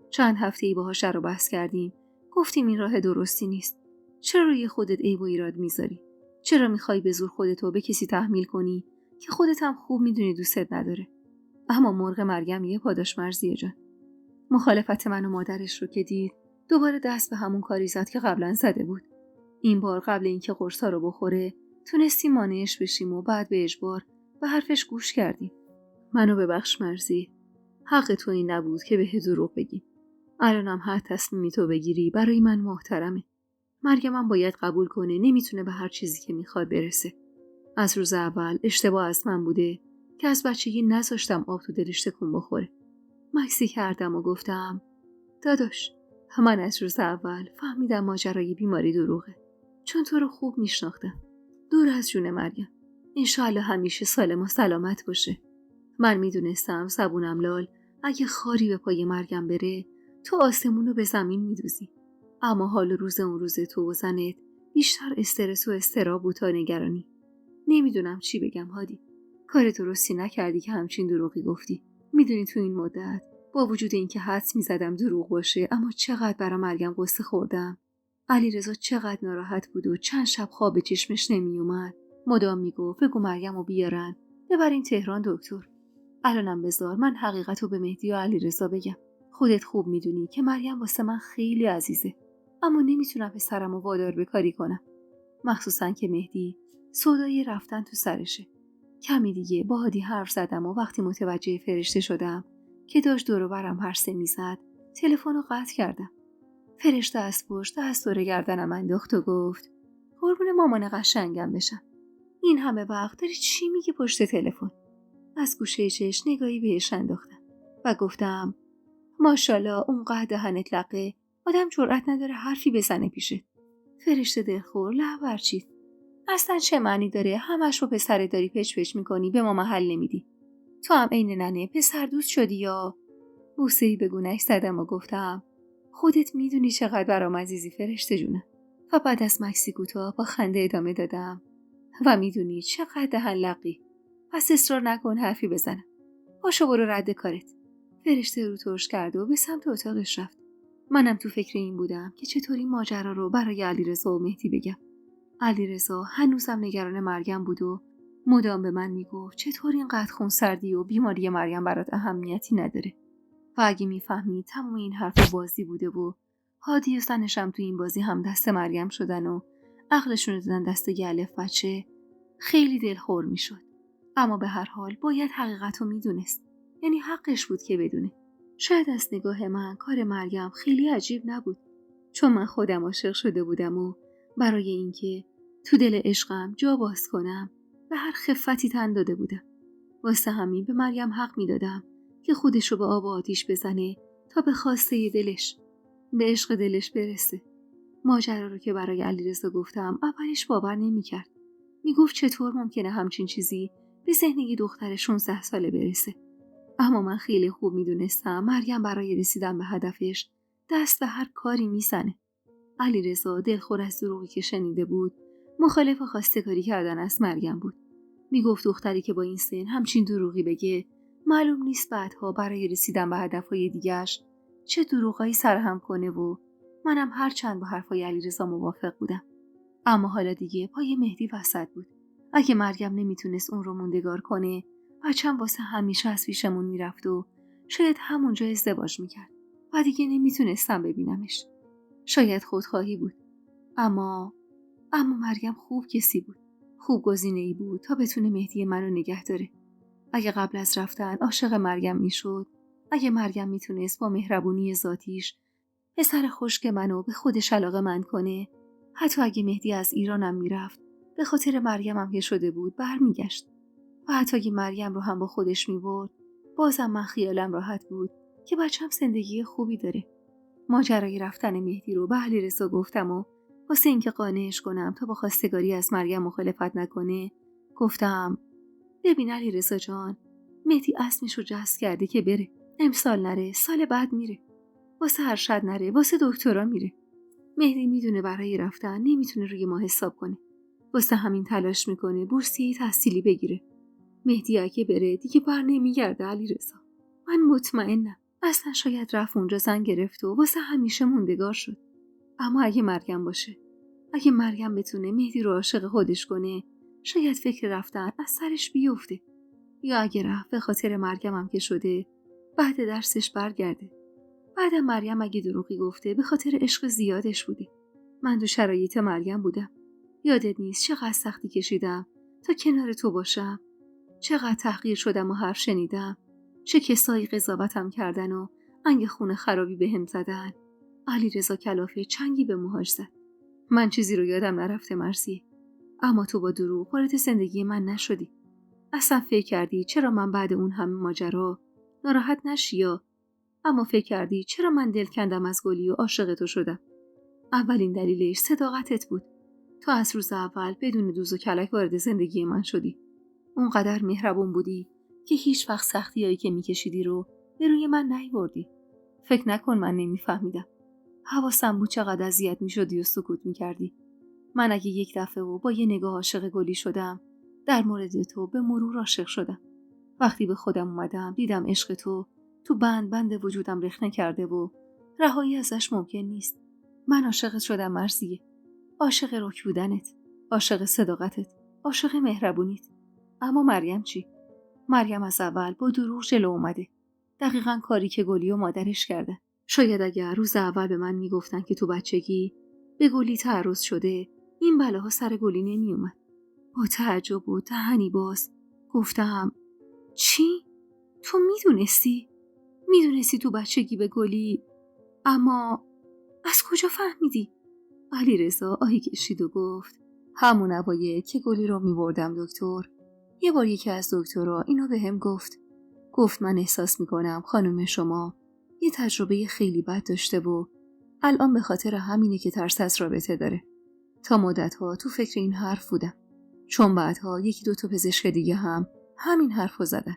چند هفته‌ای باهاش رو بحث کردیم. گفتیم این راه درستی نیست. چرا روی خودت عیب و ایراد میذاری؟ چرا میخوای به زور خودتو به کسی تحمیل کنی که خودت هم خوب میدونی دوستت نداره؟ اما مرغ مریم یه پاداش مرزیه جان. مخالفت من و مادرش رو که دید دوباره دست به همون کاری زد که قبلا زده بود. این بار قبل اینکه قرصا رو بخوره تونستیم مانعش بشیم و بعد به اجبار به حرفش گوش کردیم. منو ببخش مرزی. حق تو این نبود که به دروغ بگیم. الانم هر تصمیمی تو بگیری برای من محترمه. مرگمم باید قبول کنه نمیتونه به هر چیزی که میخواد برسه. از روز اول اشتباه از من بوده که از بچگی نذاشتم آب تو دلش تکون بخوره. مکسی کردم و گفتم داداش من از روز اول فهمیدم ماجرای بیماری دروغه. چون تو رو خوب میشناختم. دور از جون مریم. انشالله همیشه سالم و سلامت باشه. من میدونستم زبونم لال اگه خاری به پای مریم بره تو آسمون رو به زمین میدوزی. اما حال روز اون روز تو و زنت بیشتر استرس و اضطراب بود تا نگرانی. نمیدونم چی بگم هادی. کار درستی نکردی که همچین دروغی گفتی. میدونی تو این مدت با وجود اینکه حدس میزدم دروغ باشه اما چقدر برای مریم قصه خوردم. علیرضا چقدر ناراحت بود و چند شب خواب چشمش نمی اومد. مدام میگفت بگو مریمو بیارن، ببرین تهران دکتر. الانم بذار من حقیقتو به مهدی و علیرضا بگم. خودت خوب میدونی که مریم واسه من خیلی عزیزه، اما نمیتونم پسرمو وادار به کاری کنم. مخصوصا که مهدی سودای رفتن تو سرشه. کمی دیگه با هادی حرف زدم و وقتی متوجه فرشته شدم که داشت دور و برم پرسه میزد، تلفنو قطع کردم. فرشته از پشت از دور گردنم انداخت و گفت قربون مامان قشنگم بشم. این همه وقت داری چی میگی پشت تلفن؟ از گوشه چش نگاهی بهش انداختم و گفتم ماشاءالله اونقدر دهنت لقه، آدم جرئت نداره حرفی بزنه پیشت. فرشته دلخور لب ورچید. اصلا چه معنی داره همش رو پسر داری پچ پچ میکنی به ما محل نمیدی؟ تو هم عین ننه پسر دوست شدی یا؟ بوسه‌ای به گونه‌اش زدم و گفتم خودت میدونی چقدر برام عزیزی فرشته جونم. و بعد از مکسی کوتاه با خنده ادامه دادم و میدونی چقدر دهن لقی. پس اصرار نکن حرفی بزنم. پاشو برو رد کارت. فرشته رو ترش کرد و به سمت اتاقش رفت. منم تو فکر این بودم که چطوری ماجرا رو برای علیرضا و مهدی بگم. علیرضا هنوزم نگران مریم بود و مدام به من میگفت چطور اینقدر خونسردی و بیماری مریم برات اهمیتی نداره. و اگه میفهمید تمام این حرف بازی بوده و هادی و زنشم تو این بازی هم دست مریم شدن و عقلشون رو دادن دست گلف بچه، خیلی دلخور میشد. اما به هر حال باید حقیقت رو میدونست. یعنی حقش بود که بدونه. شاید از نگاه من کار مریم خیلی عجیب نبود، چون من خودم عاشق شده بودم و برای اینکه تو دل عشقم جا باز کنم به هر خفتی تن داده بودم. واسه همین به مریم حق میدادم که خودش رو به آب و آتیش بزنه تا به خواسته دلش، به عشق دلش برسه. ماجرا رو که برای علیرضا گفتم اولش باور نمی‌کرد. میگفت چطور ممکنه همچین چیزی به ذهن یه دختر 16 ساله برسه. اما من خیلی خوب میدونستم مریم برای رسیدن به هدفش دست به هر کاری میزنه. علیرضا دلخور از دروغی که شنیده بود مخالف خواستگاری کردن از مریم بود. میگفت دختری که با این سن همچین دروغی بگه معلوم نیست بعدها برای رسیدن به هدفهای دیگه‌اش چه دروغایی سرهم کنه و منم هر چند با حرفای علیرضا موافق بودم. اما حالا دیگه پای مهدی وسط بود. اگه مریم نمیتونست اون رو موندگار کنه، بچه‌م واسه همیشه از پیشمون میرفت و شاید همونجا ازدواج میکرد و دیگه نمیتونستم ببینمش. شاید خودخواهی بود. اما مریم خوب کسی بود. خوب گزینه‌ای بود تا بتونه مهدی منو نگه داره. اگه قبل از رفتن عاشق مریم میشد، اگه مریم میتونست با مهربونی ذاتیش پسر خشک منو به خودش علاقه‌مند کنه، حتی اگه مهدی از ایرانم میرفت به خاطر مریمم که شده بود برمیگشت. و حتی اگه مریم رو هم با خودش میبرد، بازم من خیالم راحت بود که بچم زندگی خوبی داره. ماجرای رفتن مهدی رو به علیرضا گفتم و واسه اینکه قانعش کنم تا با خواستگاری از مریم مخالفت نکنه، گفتم ببین علیرضا جان، مهدی اسمش رو جست کرده که بره. امسال نره، سال بعد میره. واسه ارشد نره، واسه دکترا میره. مهدی میدونه برای رفتن نمیتونه روی ما حساب کنه. واسه همین تلاش میکنه بورسیه تحصیلی بگیره. مهدی اگه بره دیگه بر نمیگرده علیرضا. من مطمئنم. اصلا شاید رفت اونجا زن گرفت و واسه همیشه موندگار شد. اما اگه مریم باشه، اگه مریم بتونه مهدی رو عاشق خودش کنه، شاید فکر رفتن از سرش بیفته. یا اگه رفت به خاطر مریم هم که شده بعد درسش برگرده. بعدم مریم اگه دروغی گفته به خاطر عشق زیادش بوده. من تو شرایط مریم بودم. یادت نیست چقدر سختی کشیدم تا کنار تو باشم؟ چقدر تحقیر شدم و حرف شنیدم؟ چه کسایی قضاوتم کردن و انگ خون خرابی بهم زدن؟ علیرضا کلافه چنگی به موهاش زد. من چیزی رو یادم نرفته مرسی. اما تو با دروغ وارد زندگی من نشدی. اصلا فکر کردی چرا من بعد اون همه ماجرا ناراحت نشی یا؟ اما فکر کردی چرا من دل کندم از گلی و عاشق تو شدم؟ اولین دلیلش صداقتت بود. تو از روز اول بدون دوز و کلک وارد زندگی من شدی. اونقدر مهربون بودی که هیچ وقت سختیایی که میکشیدی رو به روی من نیاوردی. فکر نکن من نمیفهمیدم. حواسم بود چقدر اذیت میشدی و سکوت میکردی. من اگه یک دفعه و با یه نگاه عاشق گلی شدم، در مورد تو به مرور عاشق شدم. وقتی به خودم اومدم دیدم عشق تو بند وجودم رخنه کرده و رهایی ازش ممکن نیست. من عاشقت شدم مرضیه. عاشق رک بودنت، عاشق صداقتت، عاشق مهربونیت. اما مریم چی؟ مریم از اول با دروغ جلو اومده. دقیقاً کاری که گلی و مادرش کرده. شاید اگر روز اول به من میگفتن که تو بچگی به گلی تعرض شده، این بلاها سر گلی نمی اومد. با تعجب و دهنی باز گفتم چی؟ تو میدونستی؟ میدونستی تو بچگی به گلی؟ اما از کجا فهمیدی؟ علیرضا آهی کشید و گفت همون اوایل که گلی رو میبردم دکتر، یه بار یکی از دکترها اینو به هم گفت من احساس میکنم خانم شما یه تجربه خیلی بد داشته و الان به خاطر همینه که ترس از رابطه داره. تا مدتها تو فکر این حرف بودم، چون بعدها یکی دو تا پزشک دیگه هم همین حرفو زدن.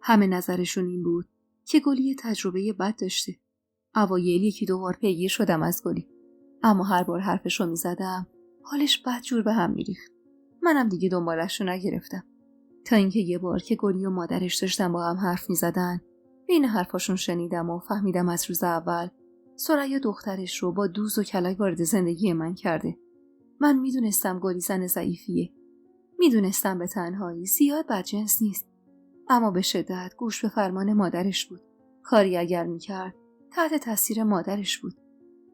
همه نظرشون این بود که گلی یه تجربه بد داشته. اوایل یکی دو بار پیگیر شدم از گلی، اما هر بار حرفشو میزدم حالش بدجور به هم میریخت. منم دیگه دنبالش رو نگرفتم، تا اینکه یه بار که گلی و مادرش داشتن با هم حرف میزدن، بین حرفاشون شنیدم و فهمیدم از روز اول ثریا دخترش رو با دوز و کلک وارد زندگی من کرده. من میدونستم گلی زن ضعیفیه، میدونستم به تنهایی زیاد بدجنس نیست، اما به شدت گوش به فرمان مادرش بود. کاری اگر میکرد تحت تاثیر مادرش بود.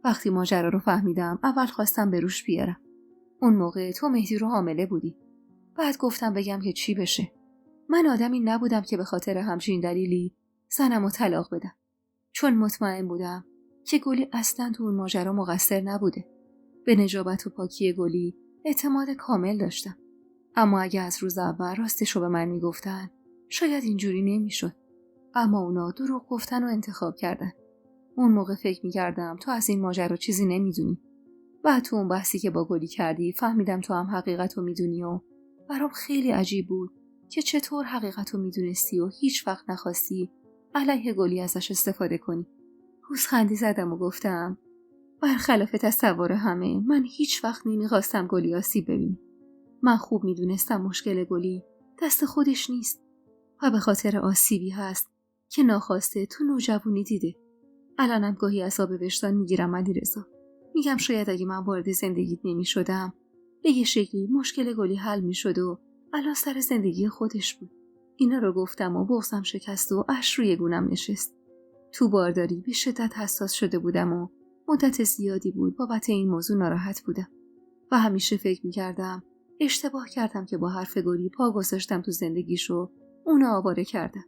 وقتی ماجرا رو فهمیدم اول خواستم به روش بیارم. اون موقع تو مهدی رو حامله بودی. بعد گفتم بگم که چی بشه. من آدمی نبودم که به خاطر همچین دلیلی زنم رو طلاق بدم، چون مطمئن بودم که گلی اصلا تو اون ماجرا مقصر نبوده. به نجابت و پاکی گلی اعتماد کامل داشتم. اما اگه از روز اول راستشو به من میگفتن شاید اینجوری نمیشد. اما اونا دروغ گفتن و انتخاب کردن. اون موقع فکر میکردم تو از این ماجرا چیزی نمیدونی. بعد تو اون بحثی که با گلی کردی فهمیدم تو هم حقیقتو میدونی و برام خیلی عجیب بود که چطور حقیقتو میدونستی و هیچ وقت نخواستی علیه گلی ازش استفاده کنی. پوزخندی زدم و گفتم برخلاف تصور همه من هیچ وقت نمیخواستم گلی آسیب ببینه. من خوب میدونستم مشکل گلی دست خودش نیست و به خاطر آسیبی هست که ناخواسته تو نوجوانی دیده. الانم گاهی عصاب وجدان میگیرم علیرضا. میگم شاید اگه من وارد زندگیت نمیشدم به یه شکلی مشکل گلی حل میشد و الان سر زندگی خودش بود. اینا رو گفتم و بغضم شکست و اشک روی گونم نشست. تو بارداری به شدت حساس شده بودم و مدت زیادی بود بابت این موضوع ناراحت بودم و همیشه فکر میکردم اشتباه کردم که با حرف گلی پا گذاشتم تو زندگیشو اونو آواره کردم.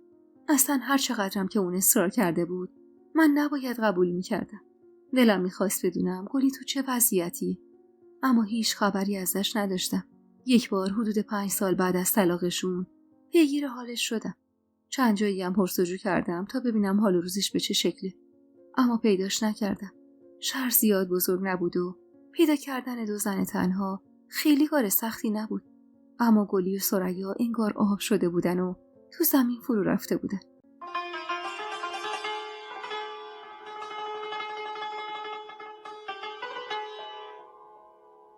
اصلا هر چقدرم که اون اصرار کرده بود من نباید قبول میکردم. دلم میخواست بدونم گلی تو چه وضعیتی، اما هیچ خبری ازش نداشتم. یک بار حدود 5 سال بعد از طلاقشون پیگیر حالش شدم. چند جایی هم پرسجو کردم تا ببینم حال و روزیش به چه شکله، اما پیداش نکردم. شهر زیاد بزرگ نبود و پیدا کردن دو زن تنها خیلی کار سختی نبود. اما گلی و ثریا انگار آب شده بودن و تو زمین فرو رفته بودن.